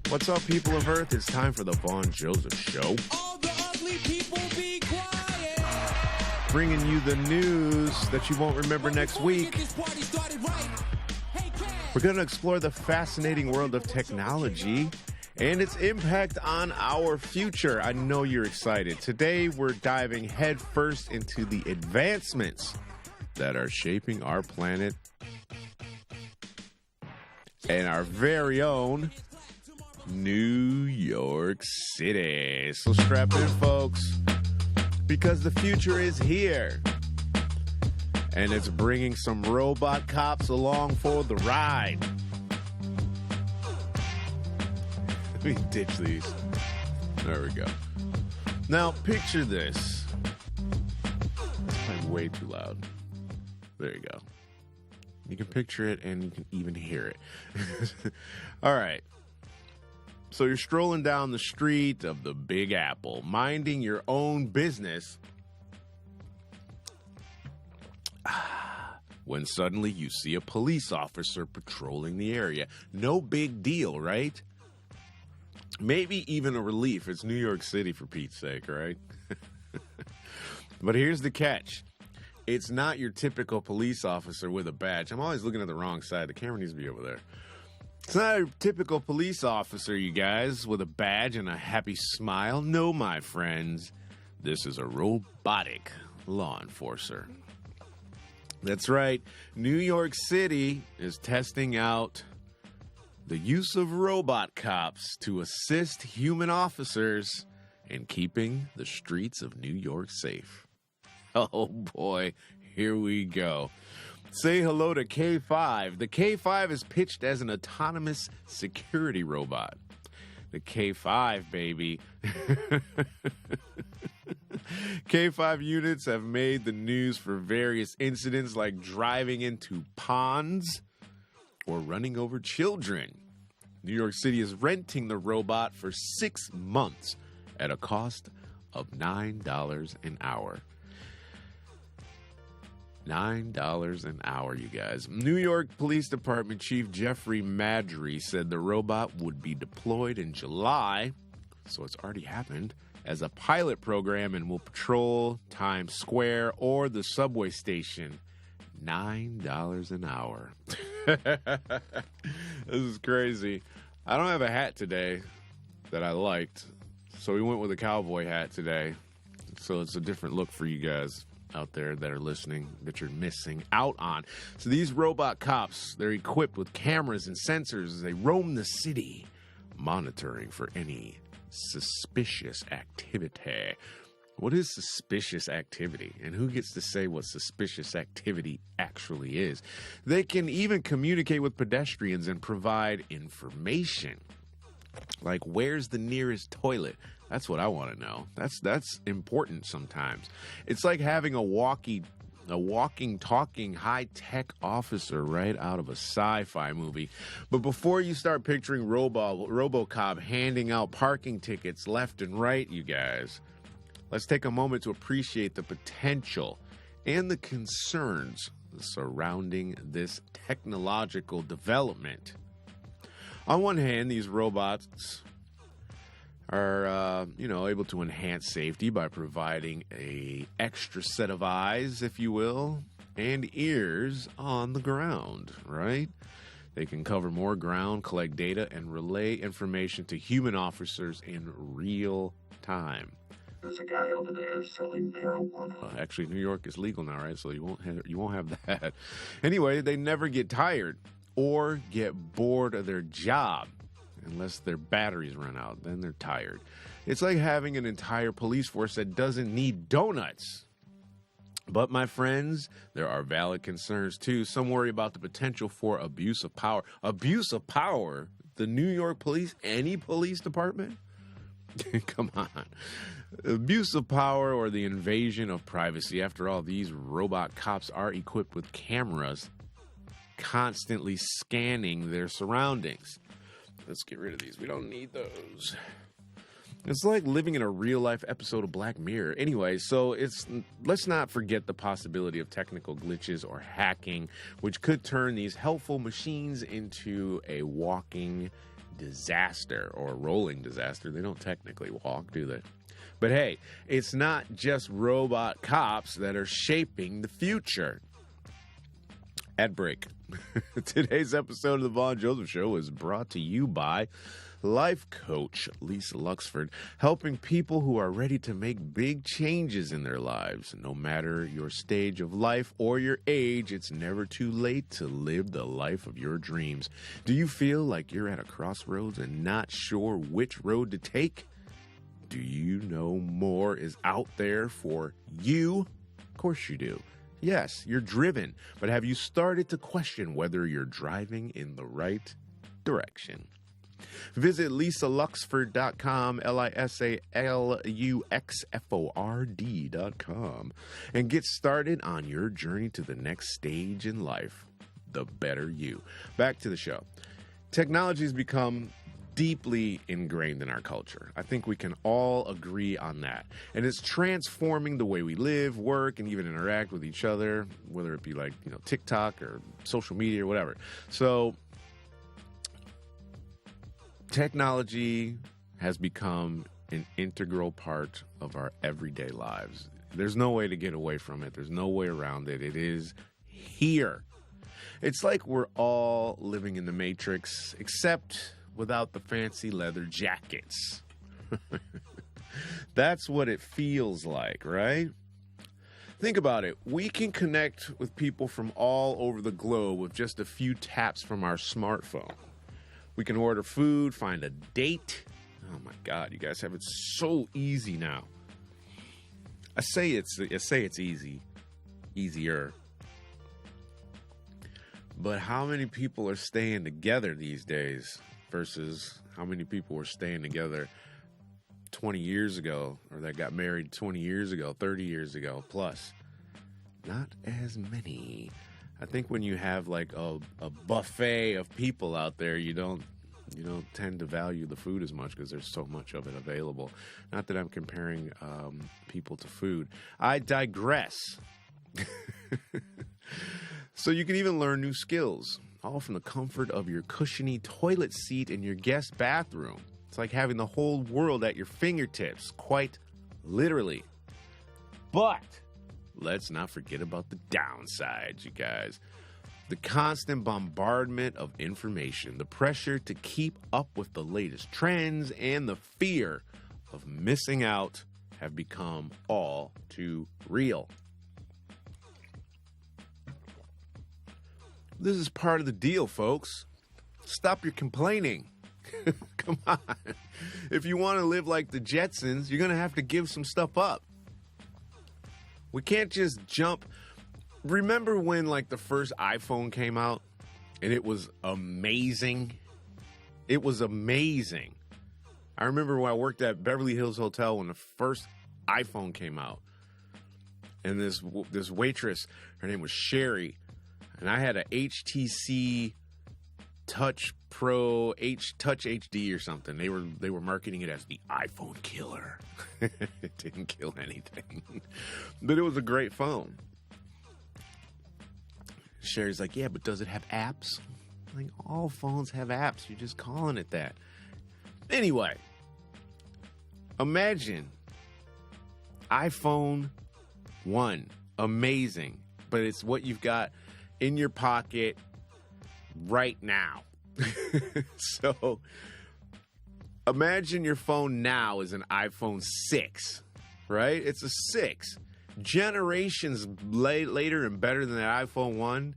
What's up, people of Earth? It's time for the Vaughn Joseph Show. All the ugly people be quiet. Bringing you the news that you won't remember next week. We're going to explore the fascinating world of technology and its impact on our future. I know you're excited. Today, we're diving headfirst into the advancements that are shaping our planet and our very own New York City. So strap in, folks, because the future is here. And it's bringing some robot cops along for the ride. Let me ditch these. There we go. Now, picture this. It's playing way too loud. There you go. You can picture it and you can even hear it. All right. So you're strolling down the street of the Big Apple, minding your own business, when suddenly you see a police officer patrolling the area. No big deal, right? Maybe even a relief. It's New York City, for Pete's sake, right? But here's the catch. It's not your typical police officer with a badge. I'm always looking at the wrong side. The camera needs to be over there. It's not a typical police officer, you guys, with a badge and a happy smile. No, my friends. This is a robotic law enforcer. That's right. New York City is testing out the use of robot cops to assist human officers in keeping the streets of New York safe. Oh, boy. Here we go. Say hello to K5. The K5 is pitched as an autonomous security robot. The K5, baby. K5 units have made the news for various incidents like driving into ponds or running over children. New York City is renting the robot for 6 months at a cost of $9 an hour. $9 an hour, you guys. New York Police Department Chief Jeffrey Madry said the robot would be deployed in July, so it's already happened, as a pilot program and will patrol Times Square or the subway station. $9 an hour. This is crazy. I don't have a hat today that I liked, so we went with a cowboy hat today. So it's a different look for you guys out there that are listening that you're missing out on. So these robot cops, they're equipped with cameras and sensors as they roam the city, monitoring for any suspicious activity. What is suspicious activity? And who gets to say what suspicious activity actually is? They can even communicate with pedestrians and provide information. Like, where's the nearest toilet? That's what I want to know. That's important sometimes. It's like having a walking, talking, high-tech officer right out of a sci-fi movie. But before you start picturing RoboCop handing out parking tickets left and right, you guys, let's take a moment to appreciate the potential and the concerns surrounding this technological development. On one hand, these robots are, able to enhance safety by providing an extra set of eyes, if you will, and ears on the ground, right? They can cover more ground, collect data, and relay information to human officers in real time. There's a guy over there selling marijuana. Actually, New York is legal now, right? So you won't have that. Anyway, they never get tired or get bored of their job. Unless their batteries run out, then they're tired. It's like having an entire police force that doesn't need donuts. But, my friends, there are valid concerns, too. Some worry about the potential for abuse of power. Abuse of power? The New York police? Any police department? Come on. Abuse of power or the invasion of privacy. After all, these robot cops are equipped with cameras constantly scanning their surroundings. Let's get rid of these. We don't need those. It's like living in a real-life episode of Black Mirror. Anyway, so let's not forget the possibility of technical glitches or hacking, which could turn these helpful machines into a walking disaster or a rolling disaster. They don't technically walk, do they? But hey, it's not just robot cops that are shaping the future. Ad break. Today's episode of the Vaughn Johseph Show is brought to you by life coach Lisa Luxford, helping people who are ready to make big changes in their lives. No matter your stage of life or your age, it's never too late to live the life of your dreams. Do you feel like you're at a crossroads and not sure which road to take? Do you know more is out there for you? Of course you do. Yes, you're driven, but have you started to question whether you're driving in the right direction? Visit LisaLuxford.com, LisaLuxford.com, and get started on your journey to the next stage in life, the better you. Back to the show. Technology has become deeply ingrained in our culture. I think we can all agree on that. And it's transforming the way we live, work, and even interact with each other, whether it be like, TikTok or social media or whatever. So technology has become an integral part of our everyday lives. There's no way to get away from it. There's no way around it. It is here. It's like we're all living in the Matrix, except without the fancy leather jackets. That's what it feels like, right? Think about it. We can connect with people from all over the globe with just a few taps from our smartphone. We can order food, find a date. Oh my God, you guys have it so easy now. I say it's easy, easier. But how many people are staying together these days versus how many people were staying together 20 years ago, or that got married 20 years ago, 30 years ago plus? Not as many. I think when you have like a buffet of people out there, you don't tend to value the food as much because there's so much of it available. Not that I'm comparing people to food. I digress. So you can even learn new skills, all from the comfort of your cushiony toilet seat in your guest bathroom. It's like having the whole world at your fingertips, quite literally. But let's not forget about the downsides, you guys. The constant bombardment of information, the pressure to keep up with the latest trends, and the fear of missing out have become all too real. This is part of the deal, folks. Stop your complaining. Come on. If you want to live like the Jetsons, you're going to have to give some stuff up. We can't just jump. Remember when like the first iPhone came out and it was amazing? It was amazing. I remember when I worked at Beverly Hills Hotel when the first iPhone came out. And this waitress, her name was Sherry, and I had a HTC Touch Pro Touch HD or something. They were marketing it as the iPhone killer. It didn't kill anything, but it was a great phone. Sherry's like, yeah, but does it have apps? Like, all phones have apps. You're just calling it that. Anyway, imagine iPhone 1, amazing, but it's what you've got in your pocket right now. So imagine your phone now is an iPhone 6, right? It's a 6. Generations later and better than that iPhone 1,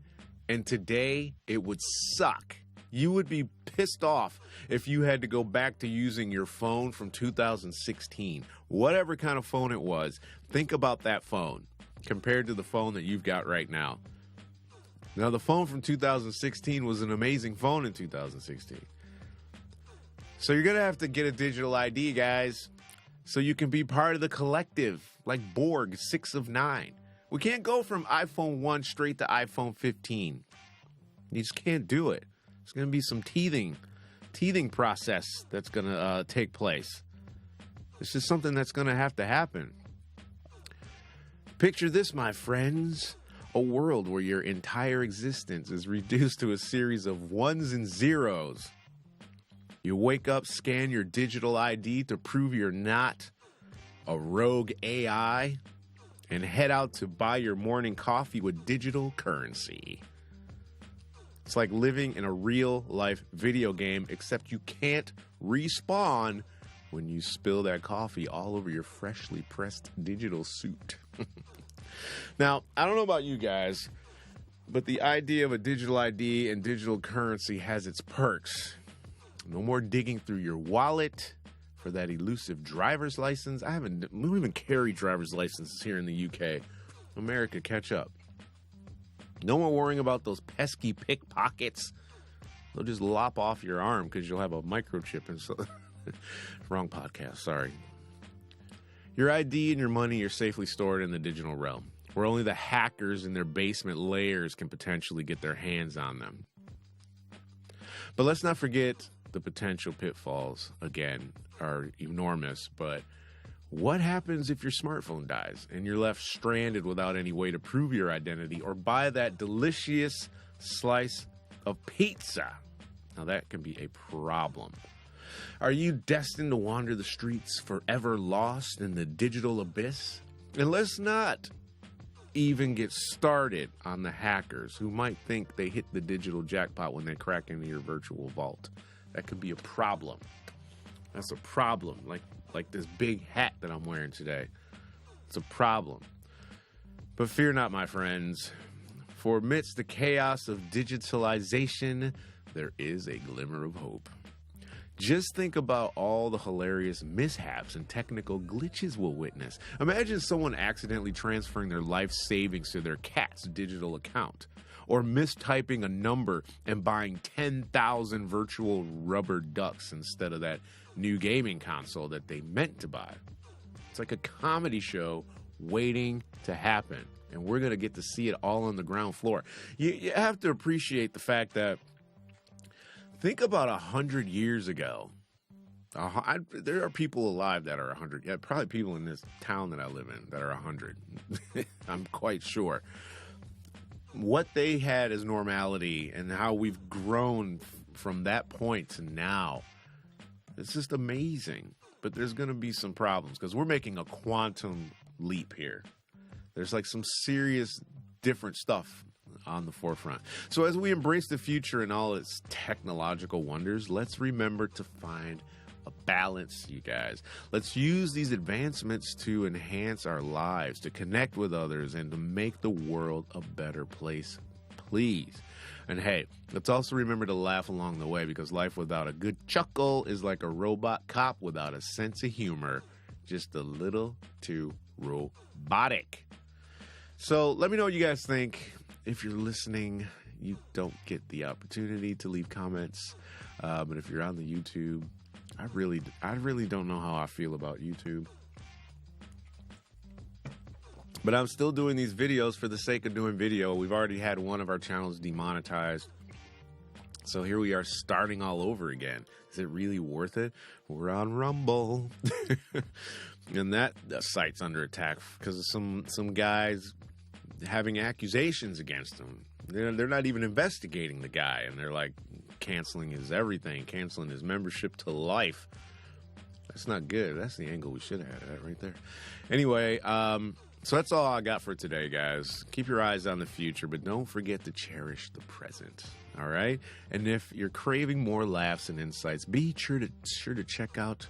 and today it would suck. You would be pissed off if you had to go back to using your phone from 2016. Whatever kind of phone it was, think about that phone compared to the phone that you've got right now. Now, the phone from 2016 was an amazing phone in 2016. So you're going to have to get a digital ID, guys, so you can be part of the collective, like Borg, 6 of 9. We can't go from iPhone 1 straight to iPhone 15. You just can't do it. It's going to be some teething process that's going to take place. This is something that's going to have to happen. Picture this, my friends. A world where your entire existence is reduced to a series of ones and zeros. You wake up, scan your digital ID to prove you're not a rogue AI, and head out to buy your morning coffee with digital currency. It's like living in a real-life video game, except you can't respawn when you spill that coffee all over your freshly pressed digital suit. Now, I don't know about you guys, but the idea of a digital ID and digital currency has its perks. No more digging through your wallet for that elusive driver's license. We don't even carry driver's licenses here in the UK. America, catch up. No more worrying about those pesky pickpockets. They'll just lop off your arm because you'll have a microchip. And so, wrong podcast, sorry. Your ID and your money are safely stored in the digital realm, where only the hackers in their basement layers can potentially get their hands on them. But let's not forget the potential pitfalls, again, are enormous. But what happens if your smartphone dies and you're left stranded without any way to prove your identity or buy that delicious slice of pizza? Now, that can be a problem. Are you destined to wander the streets forever lost in the digital abyss? And let's not even get started on the hackers who might think they hit the digital jackpot when they crack into your virtual vault. That could be a problem. That's a problem. Like this big hat that I'm wearing today. It's a problem. But fear not, my friends. For amidst the chaos of digitalization, there is a glimmer of hope. Just think about all the hilarious mishaps and technical glitches we'll witness. Imagine someone accidentally transferring their life savings to their cat's digital account, or mistyping a number and buying 10,000 virtual rubber ducks instead of that new gaming console that they meant to buy. It's like a comedy show waiting to happen, and we're going to get to see it all on the ground floor. You have to appreciate the fact that, think about 100 years ago. There are people alive that are 100. Yeah, probably people in this town that I live in that are 100. I'm quite sure. What they had as normality and how we've grown from that point to now, it's just amazing. But there's going to be some problems because we're making a quantum leap here. There's like some serious different stuff on the forefront. So as we embrace the future and all its technological wonders, let's remember to find a balance, you guys. Let's use these advancements to enhance our lives, to connect with others, and to make the world a better place, please. And hey, let's also remember to laugh along the way, because life without a good chuckle is like a robot cop without a sense of humor, just a little too robotic. So let me know what you guys think. If you're listening, you don't get the opportunity to leave comments. But if you're on the YouTube, I really don't know how I feel about YouTube. But I'm still doing these videos for the sake of doing video. We've already had one of our channels demonetized. So here we are starting all over again. Is it really worth it? We're on Rumble. And that site's under attack because of some guys having accusations against him. They're not even investigating the guy, and they're like canceling his everything, canceling his membership to life. That's not good. That's the angle we should have had right there. Anyway, so that's all I got for today, guys. Keep your eyes on the future, but don't forget to cherish the present. All right? And if you're craving more laughs and insights, be sure to check out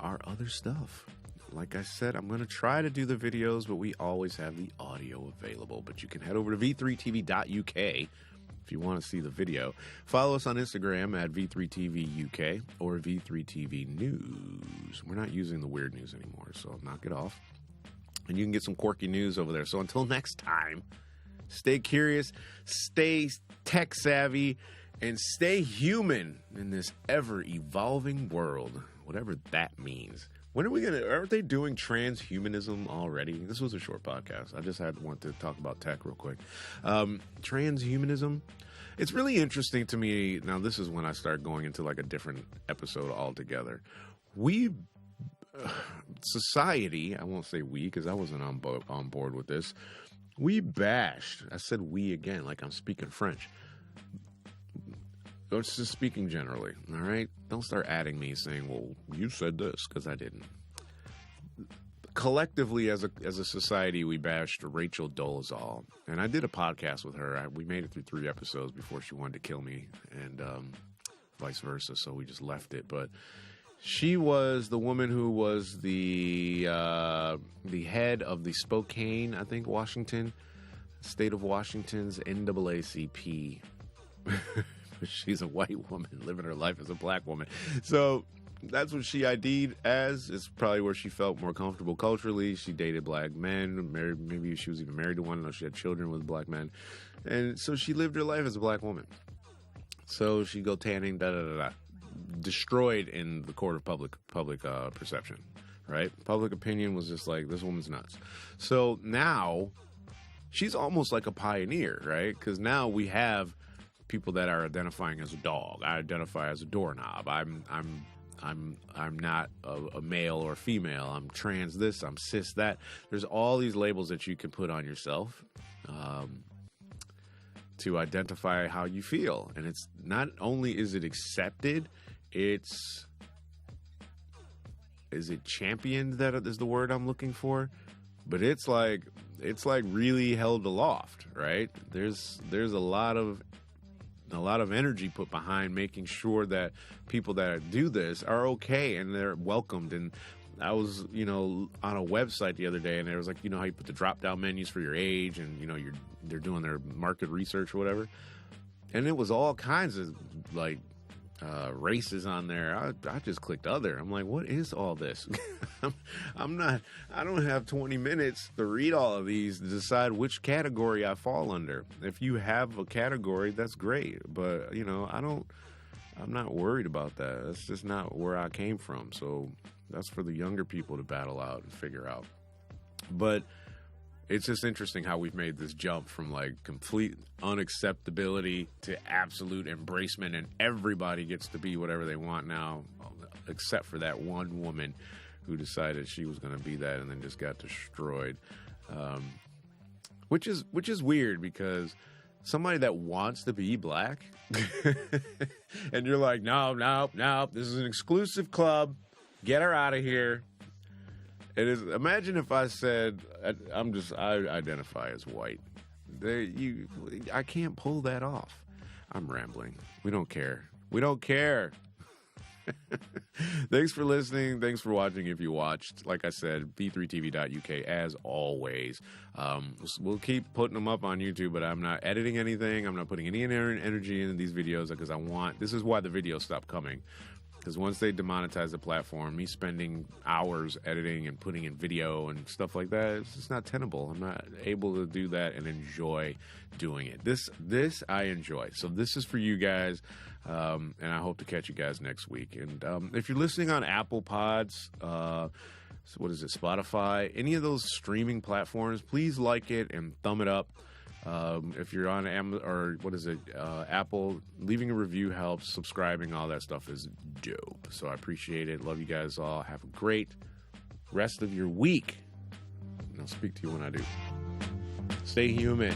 our other stuff. Like I said, I'm going to try to do the videos, but we always have the audio available. But you can head over to v3tv.uk if you want to see the video. Follow us on Instagram at v3tvuk or v3tv news. We're not using the weird news anymore, so knock it off. And you can get some quirky news over there. So until next time, stay curious, stay tech savvy, and stay human in this ever-evolving world, whatever that means. When are we aren't they doing transhumanism already? This was a short podcast. I just want to talk about tech real quick. Transhumanism, it's really interesting to me. Now, this is when I start going into like a different episode altogether. society, I won't say we because I wasn't on board with this. We bashed. I said we again, like I'm speaking French. It's just speaking generally, all right? Don't start adding me saying, well, you said this, because I didn't. Collectively, as a society, we bashed Rachel Dolezal. And I did a podcast with her. We made it through 3 episodes before she wanted to kill me, and vice versa, so we just left it. But she was the woman who was the head of the Spokane, I think, Washington, state of Washington's NAACP. She's a white woman living her life as a black woman. So that's what she ID'd as. It's probably where she felt more comfortable culturally. She dated black men. Maybe she was even married to one. I know she had children with black men. And so she lived her life as a black woman. So she'd go tanning, destroyed in the court of public perception, right? Public opinion was just like, this woman's nuts. So now she's almost like a pioneer, right? Because now we have people that are identifying as a dog. I identify as a doorknob. I'm not a male or female. I'm trans this, I'm cis that. There's all these labels that you can put on yourself to identify how you feel. And it's not only is it accepted, is it championed, that is the word I'm looking for? But it's like really held aloft, right? There's a lot of energy put behind making sure that people that do this are okay and they're welcomed. And I was, on a website the other day, and there was like, how you put the drop-down menus for your age, and they're doing their market research or whatever, and it was all kinds of like races on there. I just clicked other. I'm like, what is all this? I don't have 20 minutes to read all of these to decide which category I fall under. If you have a category, that's great. But, I'm not worried about that. That's just not where I came from. So that's for the younger people to battle out and figure out. But it's just interesting how we've made this jump from like complete unacceptability to absolute embracement, and everybody gets to be whatever they want now, except for that one woman who decided she was going to be that and then just got destroyed. Which is weird, because somebody that wants to be black and you're like, no, this is an exclusive club. Get her out of here. It is. Imagine if I said, I identify as white. I can't pull that off. I'm rambling. We don't care. Thanks for listening. Thanks for watching if you watched. Like I said, b3tv.uk as always. We'll keep putting them up on YouTube, but I'm not editing anything. I'm not putting any energy into these videos because this is why the videos stopped coming. Because once they demonetize the platform, me spending hours editing and putting in video and stuff like that, it's just not tenable. I'm not able to do that and enjoy doing it. This I enjoy. So this is for you guys, and I hope to catch you guys next week. And if you're listening on Apple Pods, what is it, Spotify, any of those streaming platforms, please like it and thumb it up. If you're on Apple, leaving a review helps. Subscribing, all that stuff is dope. So I appreciate it. Love you guys all. Have a great rest of your week. And I'll speak to you when I do. Stay human.